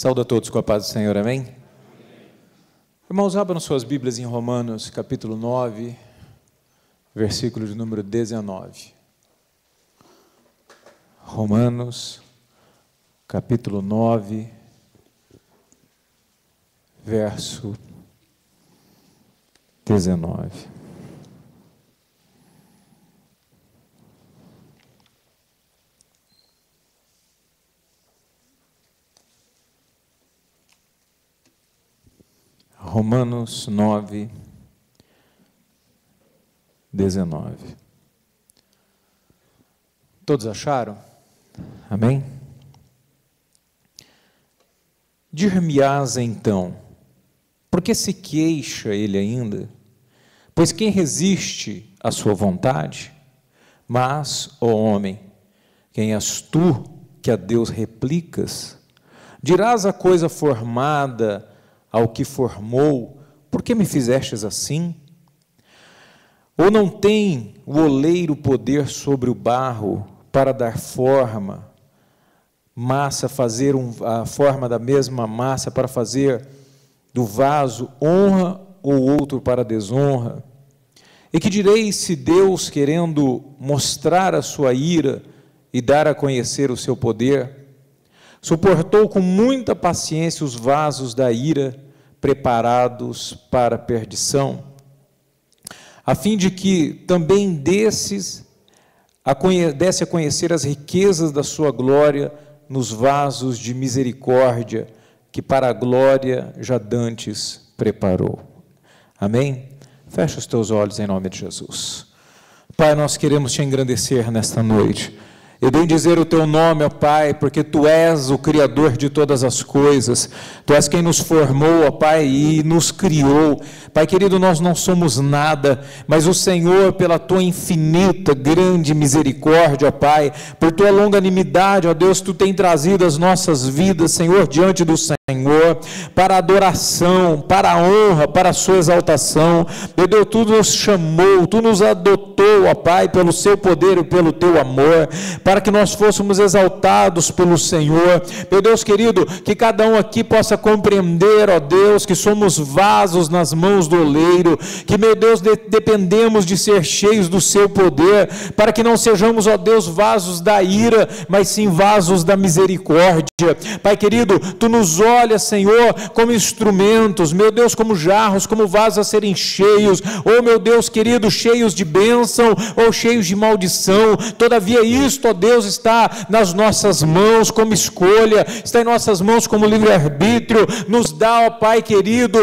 Saúde a todos com a paz do Senhor, amém? Irmãos, abram suas Bíblias em Romanos, capítulo 9, versículo de número 19. Romanos, capítulo 9, verso 19. Romanos 9, 19. Todos acharam? Amém? Dir-me-ás então, por que se queixa ele ainda? Pois quem resiste à sua vontade? Mas, ó homem, quem és tu que a Deus replicas? Dirás a coisa formada ao que formou, por que me fizestes assim? Ou não tem o oleiro poder sobre o barro para dar forma, massa, fazer a forma da mesma massa para fazer do vaso honra ou outro para desonra? E que direis se Deus, querendo mostrar a sua ira e dar a conhecer o seu poder, suportou com muita paciência os vasos da ira preparados para a perdição, a fim de que também desse a conhecer as riquezas da sua glória nos vasos de misericórdia que para a glória já dantes preparou. Amém? Fecha os teus olhos em nome de Jesus. Pai, nós queremos te engrandecer nesta noite. Eu bendizer o teu nome, ó Pai, porque tu és o Criador de todas as coisas, tu és quem nos formou, ó Pai, e nos criou. Pai querido, nós não somos nada, mas o Senhor, pela tua infinita, grande misericórdia, ó Pai, por tua longanimidade, ó Deus, tu tem trazido as nossas vidas, Senhor, diante do Senhor, para a adoração, para a honra, para a sua exaltação. Meu Deus, tu nos chamou, tu nos adotou, ó Pai, pelo seu poder e pelo teu amor, para que nós fôssemos exaltados pelo Senhor. Meu Deus querido, que cada um aqui possa compreender, ó Deus, que somos vasos nas mãos do oleiro, que, meu Deus, dependemos de ser cheios do seu poder, para que não sejamos, ó Deus, vasos da ira, mas sim vasos da misericórdia. Pai querido, tu nos olhas, Senhor, como instrumentos, meu Deus, como jarros, como vasos a serem cheios, ou, meu Deus querido, cheios de bênção, ou cheios de maldição. Todavia isto, ó Deus, está nas nossas mãos como escolha, está em nossas mãos como livre-arbítrio. Nos dá, ó Pai querido,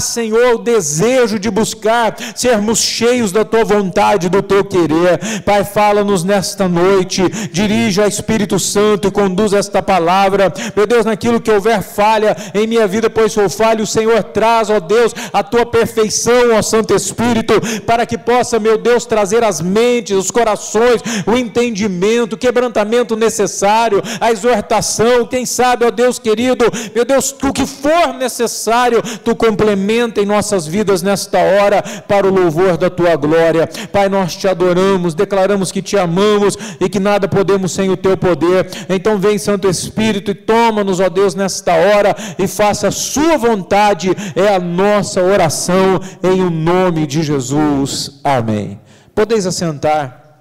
Senhor, o desejo de buscar sermos cheios da tua vontade, do teu querer. Pai, fala-nos nesta noite, dirige ao Espírito Santo e conduz esta palavra, meu Deus, naquilo que houver falha em minha vida, pois sou falho, o Senhor traz, ó Deus, a tua perfeição, ó Santo Espírito, para que possa, meu Deus, trazer as mentes, os corações, o entendimento, o quebrantamento necessário, a exortação, quem sabe, ó Deus querido, meu Deus, o que for necessário, tu complementa em nossas vidas nesta hora, para o louvor da tua glória. Pai, nós te adoramos, declaramos que te amamos e que nada podemos sem o teu poder. Então vem, Santo Espírito, e toma-nos, ó Deus, nesta hora, e faça a sua vontade, é a nossa oração, em o nome de Jesus, amém. Podeis assentar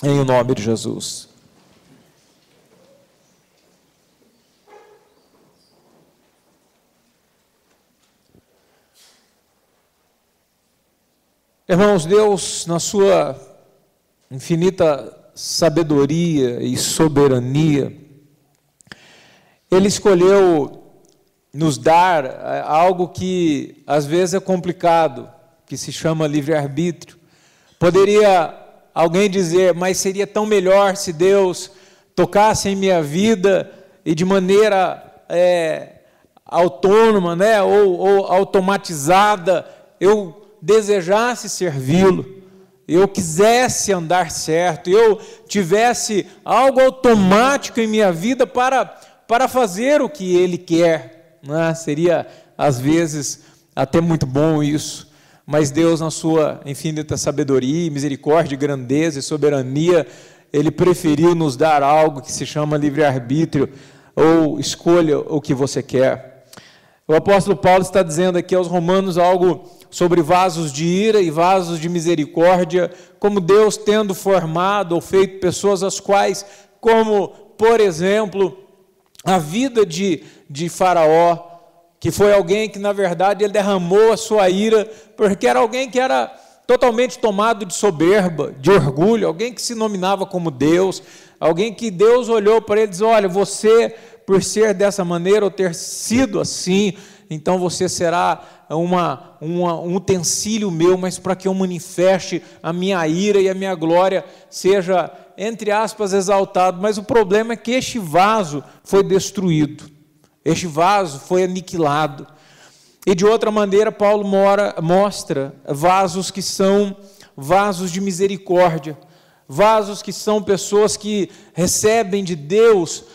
em o nome de Jesus. Irmãos, Deus, na sua infinita sabedoria e soberania, Ele escolheu nos dar algo que às vezes é complicado, que se chama livre-arbítrio. Poderia alguém dizer, mas seria tão melhor se Deus tocasse em minha vida e de maneira autônoma, né, ou automatizada, eu desejasse servi-lo, eu quisesse andar certo, eu tivesse algo automático em minha vida para fazer o que Ele quer, né? Seria às vezes até muito bom isso, mas Deus, na sua infinita sabedoria, misericórdia, grandeza e soberania, Ele preferiu nos dar algo que se chama livre-arbítrio, ou escolha o que você quer. O apóstolo Paulo está dizendo aqui aos romanos algo sobre vasos de ira e vasos de misericórdia, como Deus tendo formado ou feito pessoas as quais, como, por exemplo, a vida de Faraó, que foi alguém que, na verdade, ele derramou a sua ira, porque era alguém que era totalmente tomado de soberba, de orgulho, alguém que se nominava como Deus, alguém que Deus olhou para ele e disse: olha, você, por ser dessa maneira ou ter sido assim, então você será um utensílio meu, mas para que eu manifeste a minha ira e a minha glória seja, entre aspas, exaltado. Mas o problema é que este vaso foi destruído, este vaso foi aniquilado. E de outra maneira, Paulo mostra vasos que são vasos de misericórdia, vasos que são pessoas que recebem de Deus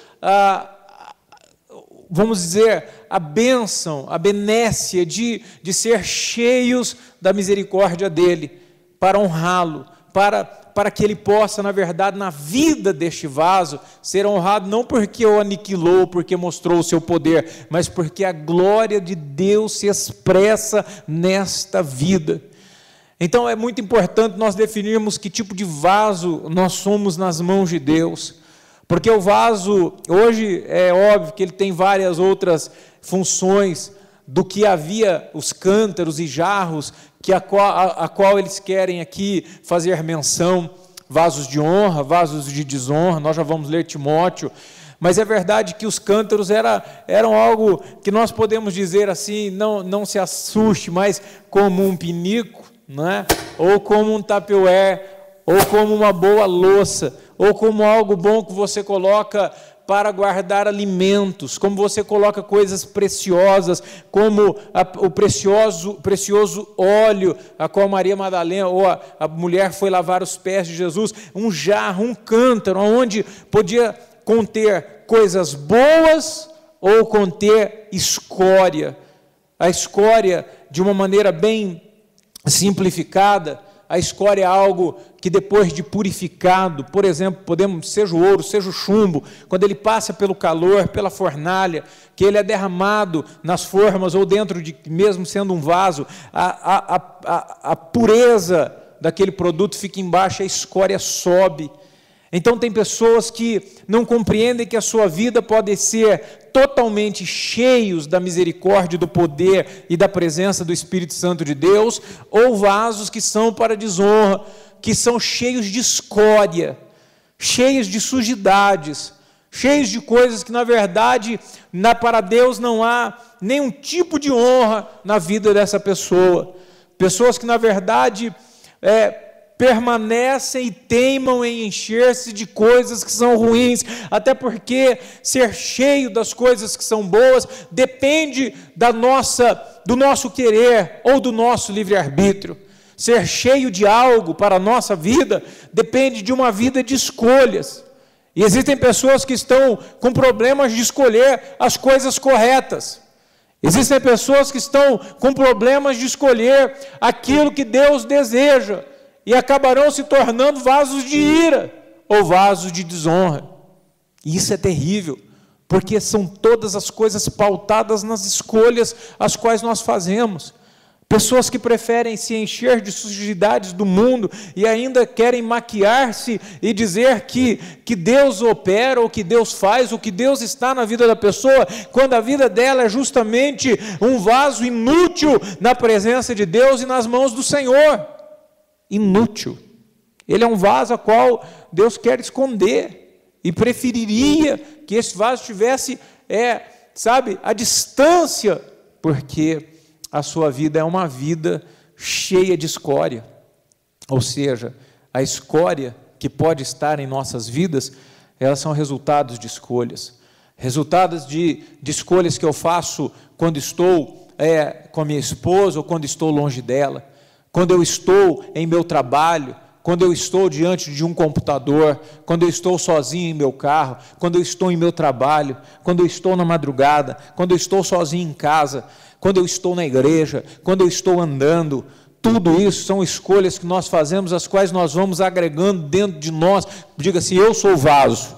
vamos dizer, a bênção, a benécia de ser cheios da misericórdia dele, para honrá-lo, para que ele possa, na verdade, na vida deste vaso, ser honrado, não porque o aniquilou, porque mostrou o seu poder, mas porque a glória de Deus se expressa nesta vida. Então é muito importante nós definirmos que tipo de vaso nós somos nas mãos de Deus. Porque o vaso, hoje é óbvio que ele tem várias outras funções do que havia os cântaros e jarros, a qual eles querem aqui fazer menção, vasos de honra, vasos de desonra, nós já vamos ler Timóteo, mas é verdade que os cântaros eram algo que nós podemos dizer assim, não se assuste, mas como um pinico, né? Ou como um tupperware, ou como uma boa louça, ou como algo bom que você coloca para guardar alimentos, como você coloca coisas preciosas, como o precioso óleo, a qual Maria Madalena, ou a mulher foi lavar os pés de Jesus, um jarro, um cântaro, onde podia conter coisas boas ou conter escória. A escória, de uma maneira bem simplificada, a escória é algo que depois de purificado, por exemplo, seja o ouro, seja o chumbo, quando ele passa pelo calor, pela fornalha, que ele é derramado nas formas ou dentro de, mesmo sendo um vaso, a pureza daquele produto fica embaixo, a escória sobe. Então tem pessoas que não compreendem que a sua vida pode ser totalmente cheios da misericórdia, do poder e da presença do Espírito Santo de Deus, ou vasos que são para desonra, que são cheios de escória, cheios de sujidades, cheios de coisas que na verdade para Deus não há nenhum tipo de honra na vida dessa pessoa. Pessoas que na verdade permanecem e teimam em encher-se de coisas que são ruins, até porque ser cheio das coisas que são boas depende do nosso querer ou do nosso livre-arbítrio. Ser cheio de algo para a nossa vida depende de uma vida de escolhas. E existem pessoas que estão com problemas de escolher as coisas corretas. Existem pessoas que estão com problemas de escolher aquilo que Deus deseja, e acabarão se tornando vasos de ira ou vasos de desonra. E isso é terrível, porque são todas as coisas pautadas nas escolhas as quais nós fazemos. Pessoas que preferem se encher de sujidades do mundo e ainda querem maquiar-se e dizer que Deus opera, ou que Deus faz, ou que Deus está na vida da pessoa, quando a vida dela é justamente um vaso inútil na presença de Deus e nas mãos do Senhor. Inútil. Ele é um vaso a qual Deus quer esconder e preferiria que esse vaso tivesse, à distância, porque a sua vida é uma vida cheia de escória. Ou seja, a escória que pode estar em nossas vidas, elas são resultados de escolhas. Resultados de escolhas que eu faço quando estou com a minha esposa ou quando estou longe dela. Quando eu estou em meu trabalho, quando eu estou diante de um computador, quando eu estou sozinho em meu carro, quando eu estou em meu trabalho, quando eu estou na madrugada, quando eu estou sozinho em casa, quando eu estou na igreja, quando eu estou andando, tudo isso são escolhas que nós fazemos, as quais nós vamos agregando dentro de nós. Diga assim: eu sou o vaso.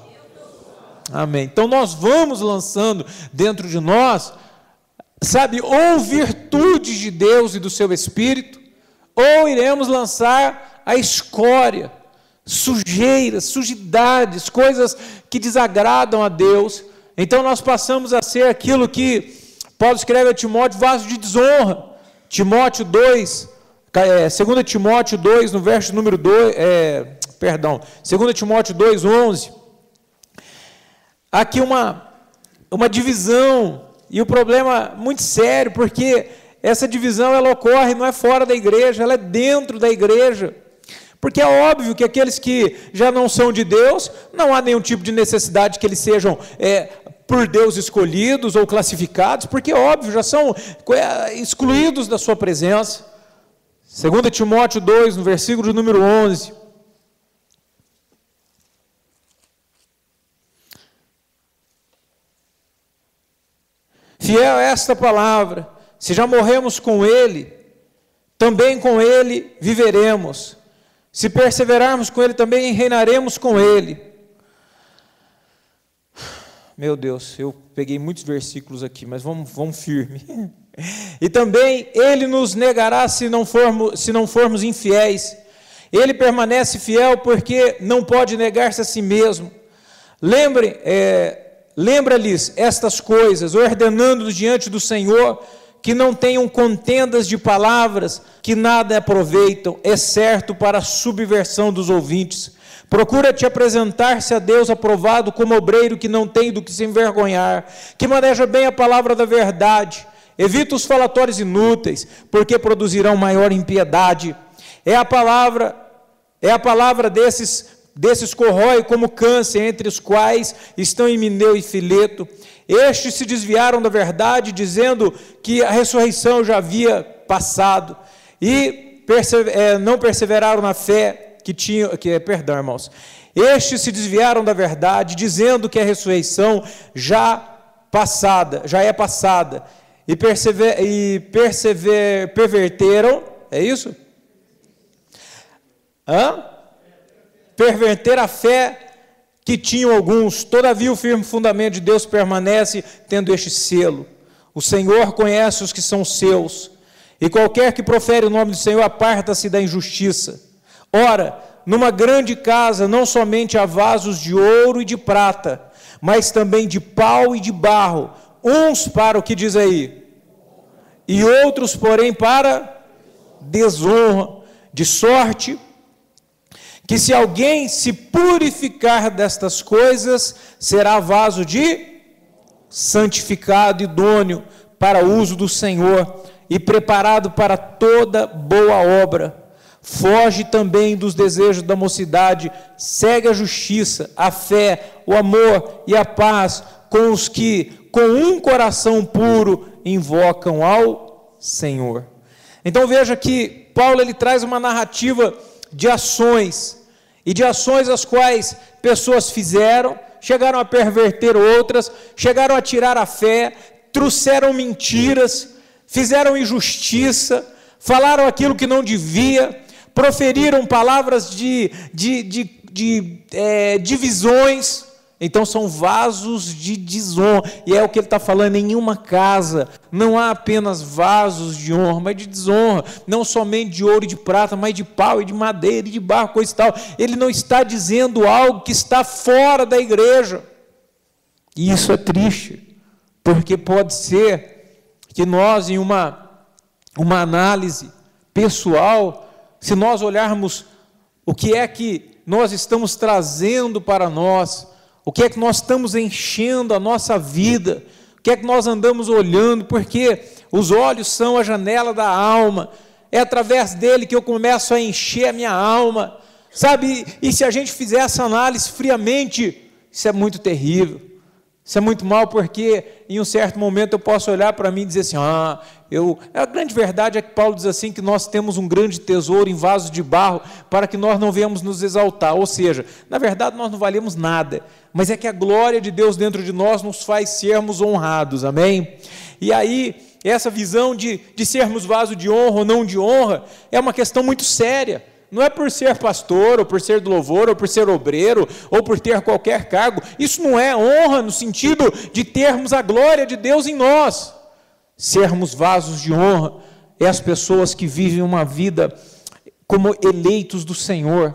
Amém. Então nós vamos lançando dentro de nós, sabe, ou virtudes de Deus e do seu Espírito, ou iremos lançar a escória, sujeiras, sujidades, coisas que desagradam a Deus. Então nós passamos a ser aquilo que Paulo escreve a Timóteo, vaso de desonra. Timóteo 2, 2 Timóteo 2, no verso número 2, 2 Timóteo 2, 11. Aqui uma divisão, e o problema muito sério, porque essa divisão ela ocorre, não é fora da igreja, ela é dentro da igreja. Porque é óbvio que aqueles que já não são de Deus, não há nenhum tipo de necessidade que eles sejam por Deus escolhidos ou classificados, porque é óbvio, já são excluídos da sua presença. 2 Timóteo 2, no versículo número 11. Fiel é esta palavra, se já morremos com Ele, também com Ele viveremos. Se perseverarmos com Ele, também reinaremos com Ele. Meu Deus, eu peguei muitos versículos aqui, mas vamos firme. E também Ele nos negará se não formos infiéis. Ele permanece fiel porque não pode negar-se a si mesmo. Lembra-lhes estas coisas, ordenando-nos diante do Senhor, que não tenham contendas de palavras, que nada aproveitam, exceto para a subversão dos ouvintes. Procura te apresentar-se a Deus aprovado como obreiro que não tem do que se envergonhar, que maneja bem a palavra da verdade. Evita os falatórios inúteis, porque produzirão maior impiedade. É a palavra desses corrói como câncer, entre os quais estão Himeneu e Fileto. Estes se desviaram da verdade, dizendo que a ressurreição já havia passado, e não perseveraram na fé que tinham, irmãos. Estes se desviaram da verdade, dizendo que a ressurreição já é passada, e perverteram, é isso? Perverter a fé que tinham alguns. Todavia o firme fundamento de Deus permanece, tendo este selo: o Senhor conhece os que são seus, e qualquer que profere o nome do Senhor aparta-se da injustiça. Ora, numa grande casa não somente há vasos de ouro e de prata, mas também de pau e de barro, uns para o que diz aí, e outros porém para desonra, de sorte que se alguém se purificar destas coisas, será vaso de santificado, idôneo para o uso do Senhor e preparado para toda boa obra. Foge também dos desejos da mocidade, segue a justiça, a fé, o amor e a paz com os que, com um coração puro, invocam ao Senhor. Então veja que Paulo ele traz uma narrativa de ações, e de ações as quais pessoas fizeram, chegaram a perverter outras, chegaram a tirar a fé, trouxeram mentiras, fizeram injustiça, falaram aquilo que não devia, proferiram palavras de divisões. Então são vasos de desonra, e é o que ele está falando. Em uma casa não há apenas vasos de honra, mas de desonra, não somente de ouro e de prata, mas de pau e de madeira e de barro, coisa e tal. Ele não está dizendo algo que está fora da igreja, e isso é triste, porque pode ser que nós, em uma análise pessoal, se nós olharmos o que é que nós estamos trazendo para nós, o que é que nós estamos enchendo a nossa vida, o que é que nós andamos olhando, porque os olhos são a janela da alma, é através dele que eu começo a encher a minha alma, sabe? E se a gente fizer essa análise friamente, isso é muito terrível, isso é muito mal, porque em um certo momento eu posso olhar para mim e dizer assim, a grande verdade é que Paulo diz assim, que nós temos um grande tesouro em vasos de barro, para que nós não venhamos nos exaltar, ou seja, na verdade nós não valemos nada, mas é que a glória de Deus dentro de nós nos faz sermos honrados, amém? E aí, essa visão de sermos vaso de honra ou não de honra, é uma questão muito séria, Não é por ser pastor, ou por ser do louvor, ou por ser obreiro, ou por ter qualquer cargo. Isso não é honra no sentido de termos a glória de Deus em nós. Sermos vasos de honra é as pessoas que vivem uma vida como eleitos do Senhor.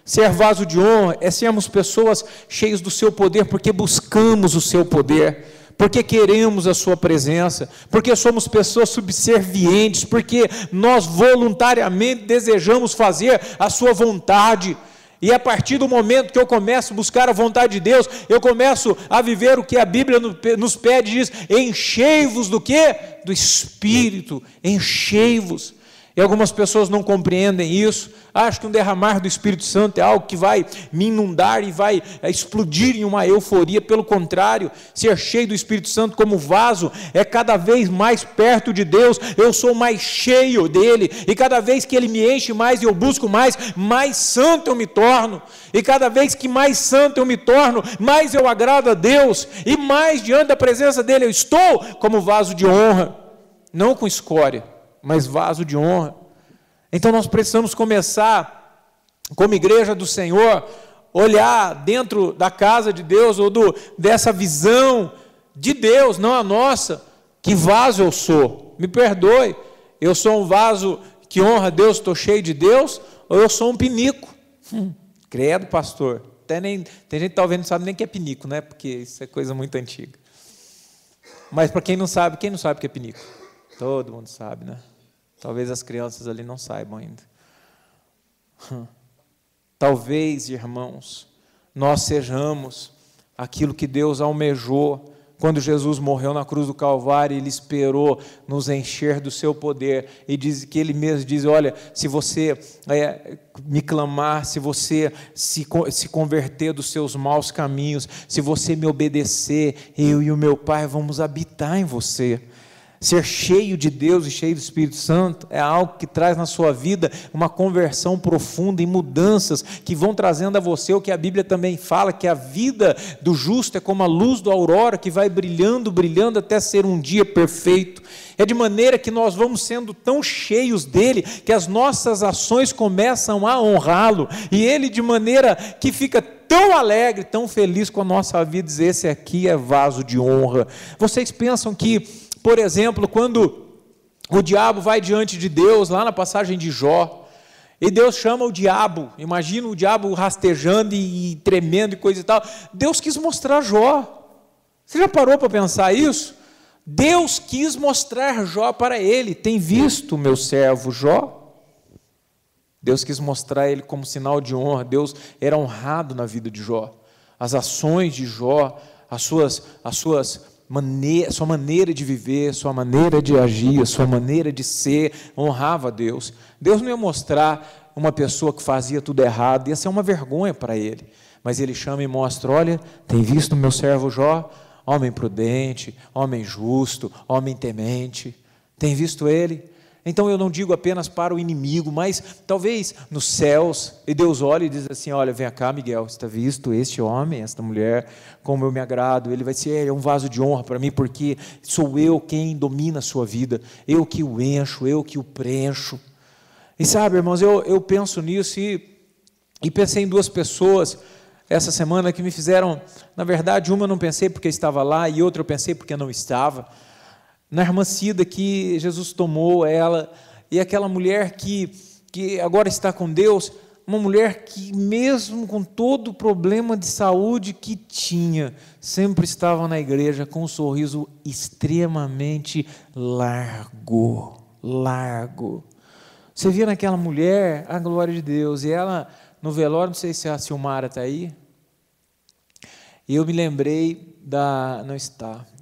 Ser vaso de honra é sermos pessoas cheias do seu poder, porque buscamos o seu poder, porque queremos a sua presença, porque somos pessoas subservientes, porque nós voluntariamente desejamos fazer a sua vontade. E a partir do momento que eu começo a buscar a vontade de Deus, eu começo a viver o que a Bíblia nos pede, diz: enchei-vos do quê? Do Espírito, enchei-vos. E algumas pessoas não compreendem isso, acham que um derramar do Espírito Santo é algo que vai me inundar e vai explodir em uma euforia. Pelo contrário, ser cheio do Espírito Santo como vaso é cada vez mais perto de Deus, eu sou mais cheio dele, e cada vez que ele me enche mais e eu busco mais santo eu me torno, e cada vez que mais santo eu me torno, mais eu agrado a Deus, e mais diante da presença dele eu estou como vaso de honra, não com escória, mas vaso de honra. Então nós precisamos começar, como igreja do Senhor, olhar dentro da casa de Deus, ou dessa visão de Deus, não a nossa. Que vaso eu sou? Me perdoe, eu sou um vaso que honra a Deus, estou cheio de Deus, ou eu sou um pinico? Credo, pastor. Tem gente que talvez não sabe nem o que é pinico, né? Porque isso é coisa muito antiga. Mas para quem não sabe o que é pinico? Todo mundo sabe, né? Talvez as crianças ali não saibam ainda. Talvez, irmãos, nós sejamos aquilo que Deus almejou quando Jesus morreu na cruz do Calvário. Ele esperou nos encher do seu poder, e diz que ele mesmo diz: olha, se você me clamar, se você se converter dos seus maus caminhos, se você me obedecer, eu e o meu Pai vamos habitar em você. Ser cheio de Deus e cheio do Espírito Santo é algo que traz na sua vida uma conversão profunda e mudanças que vão trazendo a você o que a Bíblia também fala, que a vida do justo é como a luz da aurora que vai brilhando, brilhando até ser um dia perfeito. É de maneira que nós vamos sendo tão cheios dele que as nossas ações começam a honrá-lo, e ele de maneira que fica tão alegre, tão feliz com a nossa vida, diz: esse aqui é vaso de honra. Vocês pensam que, por exemplo, quando o diabo vai diante de Deus, lá na passagem de Jó, e Deus chama o diabo, imagina o diabo rastejando e tremendo e coisa e tal, Deus quis mostrar Jó. Você já parou para pensar isso? Deus quis mostrar Jó para ele. Tem visto o meu servo Jó? Deus quis mostrar ele como sinal de honra. Deus era honrado na vida de Jó. As ações de Jó, sua maneira de viver, sua maneira de agir, sua maneira de ser, honrava a Deus. Deus não ia mostrar uma pessoa que fazia tudo errado, ia ser uma vergonha para ele. Mas ele chama e mostra: olha, tem visto o meu servo Jó? Homem prudente, homem justo, homem temente. Tem visto ele? Então eu não digo apenas para o inimigo, mas talvez nos céus, e Deus olha e diz assim: olha, vem cá, Miguel, você está visto este homem, esta mulher, como eu me agrado, ele vai ser um vaso de honra para mim, porque sou eu quem domina a sua vida, eu que o encho, eu que o preencho. E sabe, irmãos, eu penso nisso e pensei em duas pessoas essa semana que me fizeram, na verdade, uma eu não pensei porque estava lá, e outra eu pensei porque não estava. Na irmã Cida, que Jesus tomou ela, e aquela mulher que agora está com Deus, uma mulher que mesmo com todo o problema de saúde que tinha, sempre estava na igreja com um sorriso extremamente largo. Você via naquela mulher a glória de Deus, e ela no velório, não sei se a Silmara está aí, e eu me lembrei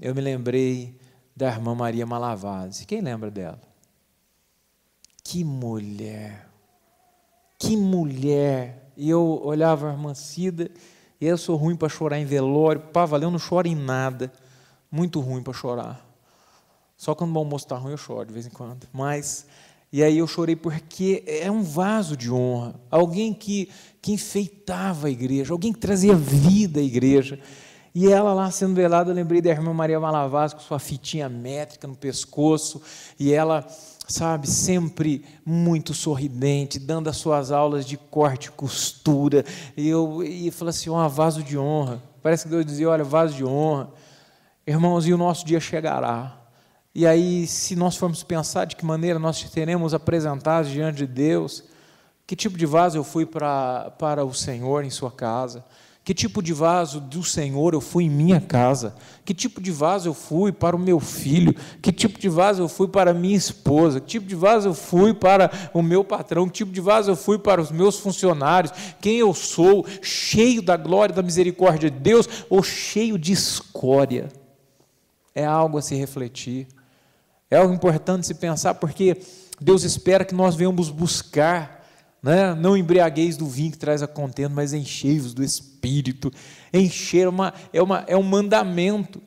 eu me lembrei da irmã Maria Malavase. Quem lembra dela? Que mulher! E eu olhava a irmã Cida, e eu sou ruim para chorar em velório, eu não choro em nada, muito ruim para chorar. Só quando o almoço está ruim eu choro de vez em quando. E aí eu chorei porque é um vaso de honra, alguém que enfeitava a igreja, alguém que trazia vida à igreja. E ela lá sendo velada, eu lembrei da irmã Maria Malavaz com sua fitinha métrica no pescoço, e ela, sabe, sempre muito sorridente, dando as suas aulas de corte e costura, e falei assim, vaso de honra, parece que Deus dizia, olha, vaso de honra, irmãos, e o nosso dia chegará. E aí, se nós formos pensar de que maneira nós teremos apresentados diante de Deus, que tipo de vaso eu fui para o Senhor em sua casa, que tipo de vaso do Senhor eu fui em minha casa, que tipo de vaso eu fui para o meu filho, que tipo de vaso eu fui para a minha esposa, que tipo de vaso eu fui para o meu patrão, que tipo de vaso eu fui para os meus funcionários, quem eu sou, cheio da glória e da misericórdia de Deus, ou cheio de escória. É algo a se refletir. É algo importante se pensar, porque Deus espera que nós venhamos buscar, né? Não embriagueis do vinho que traz a contenda, mas enchei-vos do Espírito. Encher é um mandamento.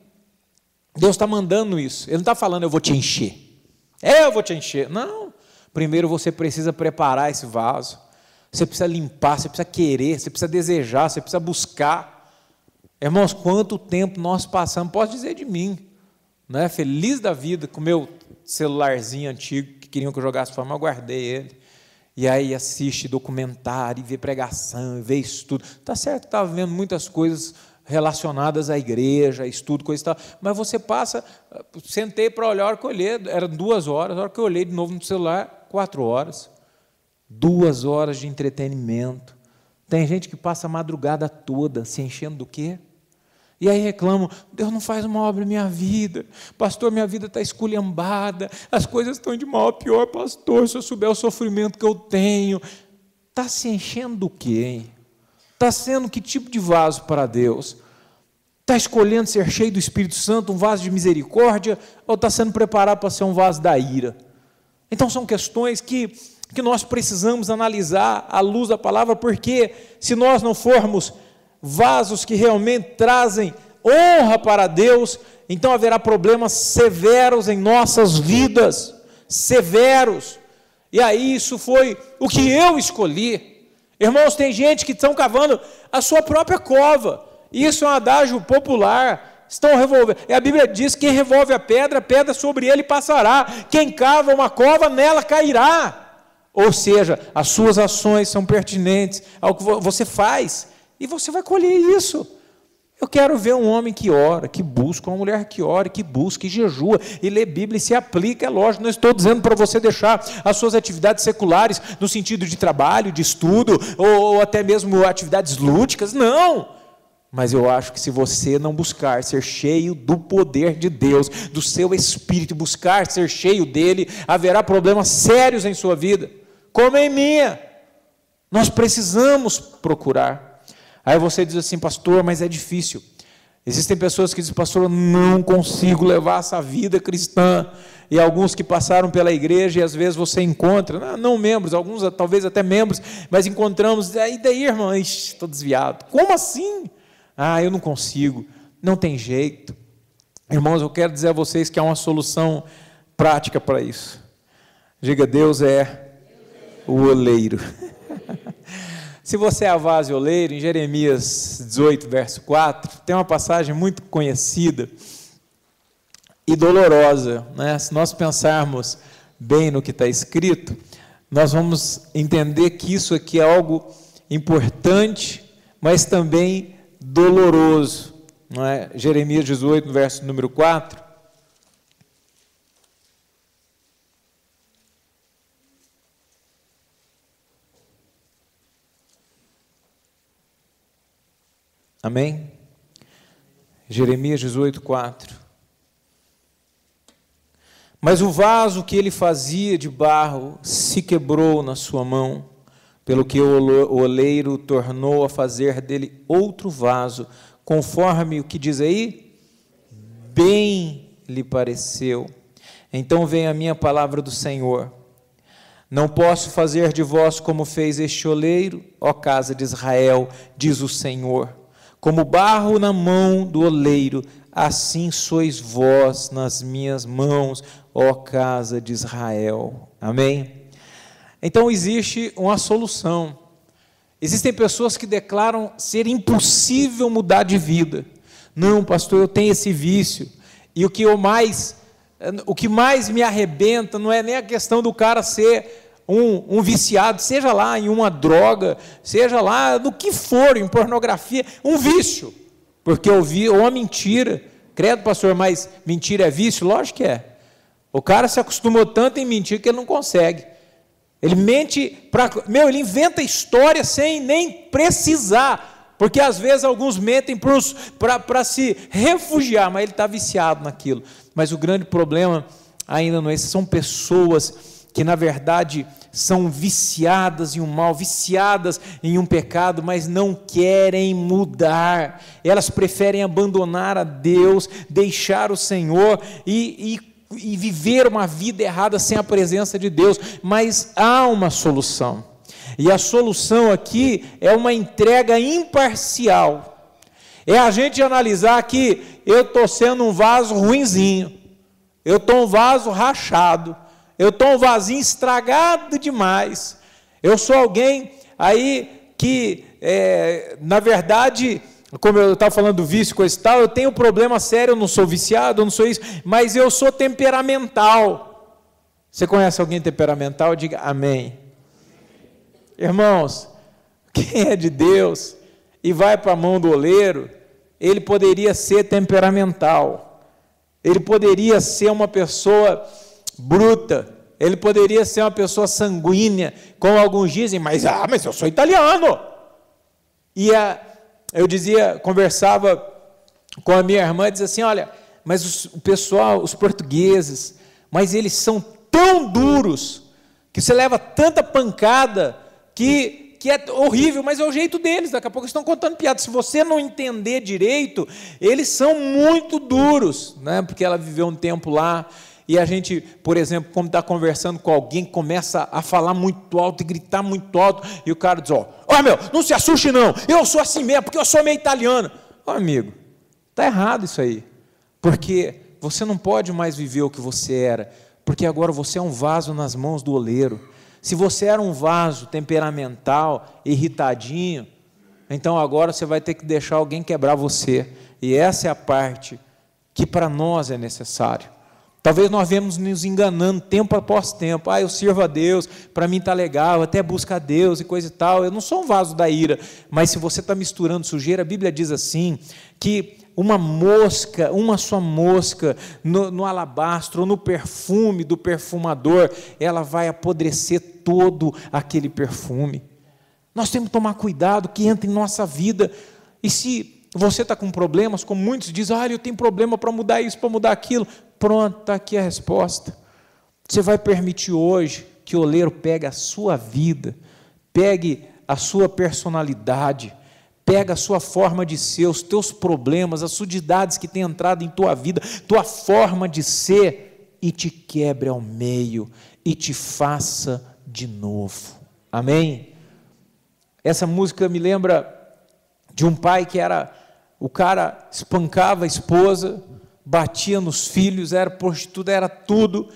Deus está mandando isso. Ele não está falando, eu vou te encher. Eu vou te encher. Não. Primeiro você precisa preparar esse vaso. Você precisa limpar, você precisa querer, você precisa desejar, você precisa buscar. Irmãos, quanto tempo nós passamos, posso dizer de mim, né? Feliz da vida com o meu celularzinho antigo, que queriam que eu jogasse fora, mas eu guardei ele, e aí assiste documentário, e vê pregação, e vê estudo, está certo, estava vendo muitas coisas relacionadas à igreja, estudo, coisa e tal, mas você passa, sentei para olhar, a hora que eu olhei, eram 2 horas, a hora que eu olhei de novo no celular, 4 horas, 2 horas de entretenimento. Tem gente que passa a madrugada toda se enchendo do quê? E aí reclamam, Deus não faz uma obra em minha vida, pastor, minha vida está esculhambada, as coisas estão de mal a pior, pastor, se eu souber o sofrimento que eu tenho. Está se enchendo do quê, hein? Está sendo que tipo de vaso para Deus? Está escolhendo ser cheio do Espírito Santo, um vaso de misericórdia, ou está sendo preparado para ser um vaso da ira? Então são questões que nós precisamos analisar à luz da palavra, porque se nós não formos vasos que realmente trazem honra para Deus, então haverá problemas severos em nossas vidas, severos, e aí isso foi o que eu escolhi. Irmãos, tem gente que estão cavando a sua própria cova, isso é um adágio popular, estão revolvendo, e a Bíblia diz, quem revolve a pedra sobre ele passará, quem cava uma cova, nela cairá, ou seja, as suas ações são pertinentes ao que você faz, e você vai colher isso. Eu quero ver um homem que ora, que busca, uma mulher que ora, que busca, que jejua, e lê Bíblia e se aplica, é lógico, não estou dizendo para você deixar as suas atividades seculares, no sentido de trabalho, de estudo, ou até mesmo atividades lúdicas, não, mas eu acho que se você não buscar ser cheio do poder de Deus, do seu Espírito, buscar ser cheio dele, haverá problemas sérios em sua vida, como em minha. Nós precisamos procurar. Aí você diz assim, pastor, mas é difícil. Existem pessoas que dizem, pastor, eu não consigo levar essa vida cristã. E alguns que passaram pela igreja, e às vezes você encontra, não membros, alguns talvez até membros, mas encontramos, e daí, irmão, estou desviado. Como assim? Eu não consigo, não tem jeito. Irmãos, eu quero dizer a vocês que há uma solução prática para isso. Diga, Deus é o oleiro. Se você é a vaso e oleiro, em Jeremias 18, verso 4, tem uma passagem muito conhecida e dolorosa, né? Se nós pensarmos bem no que está escrito, nós vamos entender que isso aqui é algo importante, mas também doloroso, não é? Jeremias 18, verso número 4. Amém? Jeremias 18, 4. Mas o vaso que ele fazia de barro se quebrou na sua mão, pelo que o oleiro tornou a fazer dele outro vaso, conforme o que diz aí, bem lhe pareceu. Então vem a minha palavra do Senhor. Não posso fazer de vós como fez este oleiro, ó casa de Israel, diz o Senhor. Como barro na mão do oleiro, assim sois vós nas minhas mãos, ó casa de Israel. Amém? Então existe uma solução. Existem pessoas que declaram ser impossível mudar de vida. Não, pastor, eu tenho esse vício. E o que mais me arrebenta não é nem a questão do cara ser um viciado, seja lá em uma droga, seja lá no que for, em pornografia, um vício. Porque ou a mentira. Credo, pastor, mas mentira é vício? Lógico que é. O cara se acostumou tanto em mentir que ele não consegue. Ele mente, ele inventa história sem nem precisar. Porque às vezes alguns mentem para se refugiar, mas ele está viciado naquilo. Mas o grande problema ainda não é esse, são pessoas que na verdade são viciadas em um mal, viciadas em um pecado, mas não querem mudar. Elas preferem abandonar a Deus, deixar o Senhor e viver uma vida errada sem a presença de Deus. Mas há uma solução, e a solução aqui é uma entrega imparcial. É a gente analisar que eu estou sendo um vaso ruinzinho, eu estou um vaso rachado, eu estou um vasinho estragado demais, eu sou alguém aí que, na verdade, como eu estava falando do vício, coisa e tal, eu tenho um problema sério, eu não sou viciado, eu não sou isso, mas eu sou temperamental. Você conhece alguém temperamental? Diga amém. Irmãos, quem é de Deus e vai para a mão do oleiro, ele poderia ser temperamental, ele poderia ser uma pessoa bruta, ele poderia ser uma pessoa sanguínea, como alguns dizem, mas eu sou italiano. E eu conversava com a minha irmã, dizia assim, olha, mas o pessoal, os portugueses, mas eles são tão duros, que você leva tanta pancada, que é horrível, mas é o jeito deles, daqui a pouco eles estão contando piada. Se você não entender direito, eles são muito duros, né? Porque ela viveu um tempo lá, e a gente, por exemplo, como está conversando com alguém, começa a falar muito alto e gritar muito alto, e o cara diz, não se assuste não, eu sou assim mesmo, porque eu sou meio italiano. Amigo, está errado isso aí, porque você não pode mais viver o que você era, porque agora você é um vaso nas mãos do oleiro. Se você era um vaso temperamental, irritadinho, então agora você vai ter que deixar alguém quebrar você, e essa é a parte que para nós é necessário. Talvez nós vemos nos enganando tempo após tempo. Eu sirvo a Deus, para mim está legal, até busco a Deus e coisa e tal. Eu não sou um vaso da ira, mas se você está misturando sujeira, a Bíblia diz assim, que uma só mosca no alabastro, ou no perfume do perfumador, ela vai apodrecer todo aquele perfume. Nós temos que tomar cuidado que entra em nossa vida, e se você está com problemas, como muitos dizem, eu tenho problema para mudar isso, para mudar aquilo, pronto, está aqui a resposta. Você vai permitir hoje que o oleiro pegue a sua vida, pegue a sua personalidade, pega a sua forma de ser, os teus problemas, as sujidades que têm entrado em tua vida, tua forma de ser, e te quebre ao meio, e te faça de novo. Amém? Essa música me lembra de um pai que o cara espancava a esposa, batia nos filhos, era prostituta, era tudo,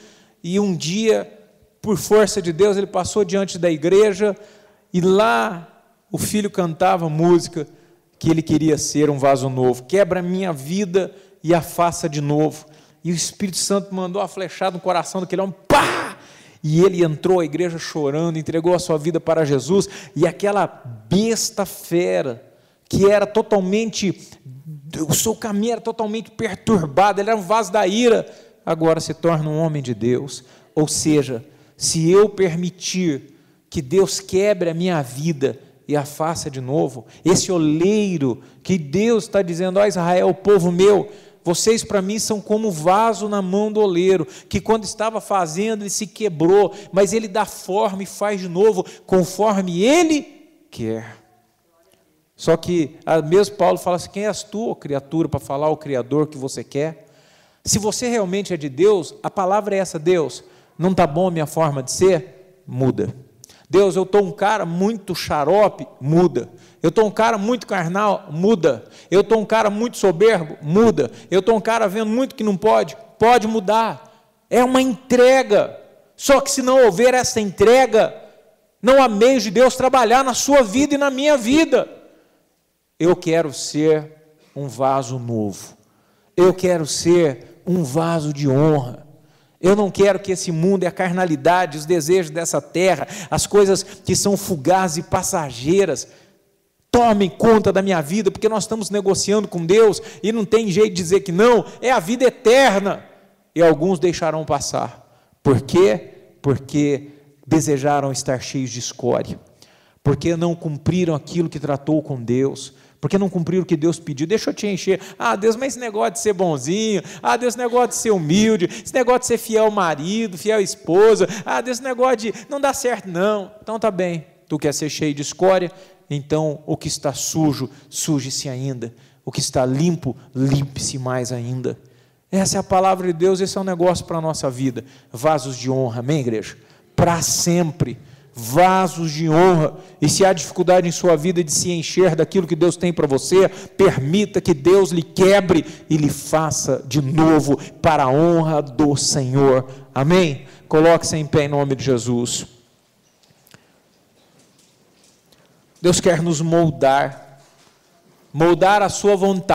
e um dia, por força de Deus, ele passou diante da igreja, e lá o filho cantava música, que ele queria ser um vaso novo, quebra a minha vida e a faça de novo, e o Espírito Santo mandou a flechada no coração daquele homem, pá! E ele entrou à igreja chorando, entregou a sua vida para Jesus, e aquela besta fera, que era totalmente, o seu caminho era totalmente perturbado, ele era um vaso da ira, agora se torna um homem de Deus. Ou seja, se eu permitir que Deus quebre a minha vida e a faça de novo, esse oleiro que Deus está dizendo, Israel, povo meu, vocês para mim são como vaso na mão do oleiro, que quando estava fazendo ele se quebrou, mas ele dá forma e faz de novo, conforme ele quer. Só que, mesmo Paulo fala assim, quem és tu, ó criatura, para falar ao Criador que você quer? Se você realmente é de Deus, a palavra é essa, Deus, não está bom a minha forma de ser? Muda. Deus, eu estou um cara muito xarope? Muda. Eu estou um cara muito carnal? Muda. Eu estou um cara muito soberbo? Muda. Eu estou um cara vendo muito que não pode? Pode mudar. É uma entrega. Só que se não houver essa entrega, não há meios de Deus trabalhar na sua vida e na minha vida. Eu quero ser um vaso novo. Eu quero ser um vaso de honra. Eu não quero que esse mundo e a carnalidade, os desejos dessa terra, as coisas que são fugazes e passageiras, tomem conta da minha vida, porque nós estamos negociando com Deus e não tem jeito de dizer que não, é a vida eterna. E alguns deixarão passar. Por quê? Porque desejaram estar cheios de escória, porque não cumpriram aquilo que tratou com Deus, porque não cumpriram o que Deus pediu. Deixa eu te encher. Deus, mas esse negócio de ser bonzinho, Deus, esse negócio de ser humilde, esse negócio de ser fiel ao marido, fiel à esposa, Deus, esse negócio de não dá certo não. Então tá bem, tu quer ser cheio de escória, então o que está sujo, suje-se ainda, o que está limpo, limpe-se mais ainda. Essa é a palavra de Deus, esse é um negócio para a nossa vida. Vasos de honra, amém, igreja? Para sempre, vasos de honra. E se há dificuldade em sua vida de se encher daquilo que Deus tem para você, permita que Deus lhe quebre e lhe faça de novo para a honra do Senhor, amém? Coloque-se em pé em nome de Jesus. Deus quer nos moldar a sua vontade.